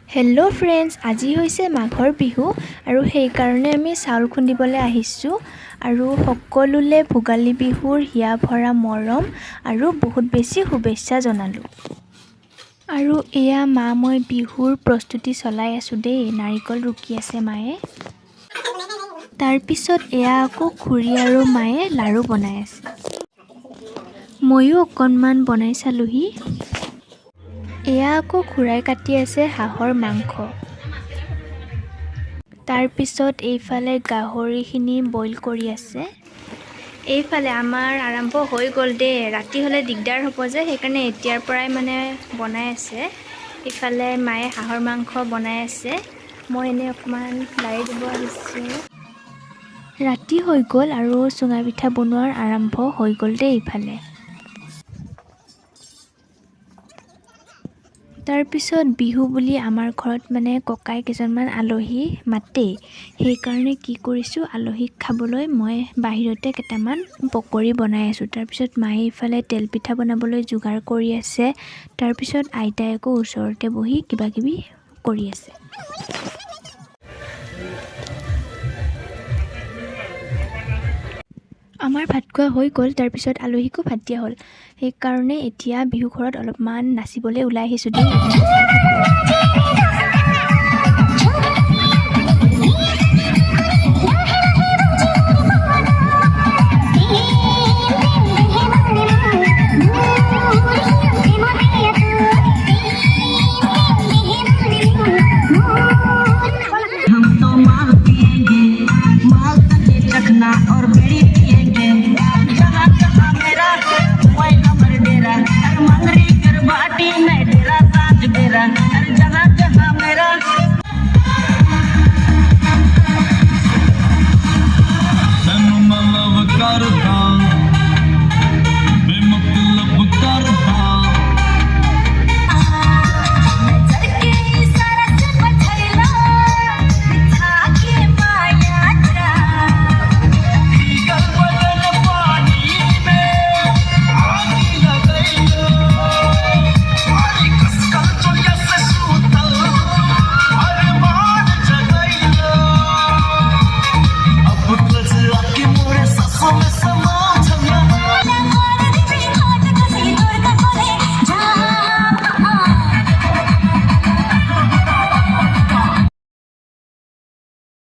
Hello' friends, আজি হৈছে মাঘৰ বিহু আৰু সেইকাৰণে আমি চাউল খুন্দিবলৈ আহিছোঁ আৰু সকলোলে ভোগালী বিহুৰ হিয়া ভৰা মৰম আৰু বহুত বেছি শুভেচ্ছা জনালোঁ। আৰু এয়া মা মই বিহুৰ প্ৰস্তুতি চলাই আছোঁ দেই, নাৰিকল ৰুকি আছে মায়ে। তাৰপিছত এয়া আকৌ খুৰী আৰু মায়ে লাৰু বনাই আছে। ময়ো অকণমান বনাই চালোহি। এয়া আকৌ খুৰাই কাটি আছে হাঁহৰ মাংস। তাৰপিছত এইফালে গাহৰিখিনি বইল কৰি আছে। এইফালে আমাৰ আৰম্ভ হৈ গ'ল দেই, ৰাতি হ'লে দিগদাৰ হ'ব যে সেইকাৰণে এতিয়াৰ পৰাই মানে বনাই আছে। ইফালে মায়ে হাঁহৰ মাংস বনাই আছে, মই এনেই অকণমান লাৰি দিব আহিছোঁ। ৰাতি হৈ গ'ল আৰু চুঙা পিঠা বনোৱাৰ আৰম্ভ হৈ গ'ল দেই ইফালে। তাৰপিছত বিহু বুলি আমাৰ ঘৰত মানে ককাই কেইজনমান আলহী মাতেই, সেইকাৰণে কি কৰিছোঁ, আলহীক খাবলৈ মই বাহিৰতে কেইটামান পকৰি বনাই আছোঁ। তাৰপিছত মায়ে ইফালে তেল পিঠা বনাবলৈ যোগাৰ কৰি আছে। তাৰপিছত আইতাই আকৌ ওচৰতে বহি কিবা কিবি কৰি আছে। আমাৰ ভাত খোৱা হৈ গ'ল, তাৰপিছত আলহীকো ভাত দিয়া হ'ল। সেইকাৰণে এতিয়া বিহু ঘৰত অলপমান নাচিবলৈ ওলাই আহিছোঁ দেই।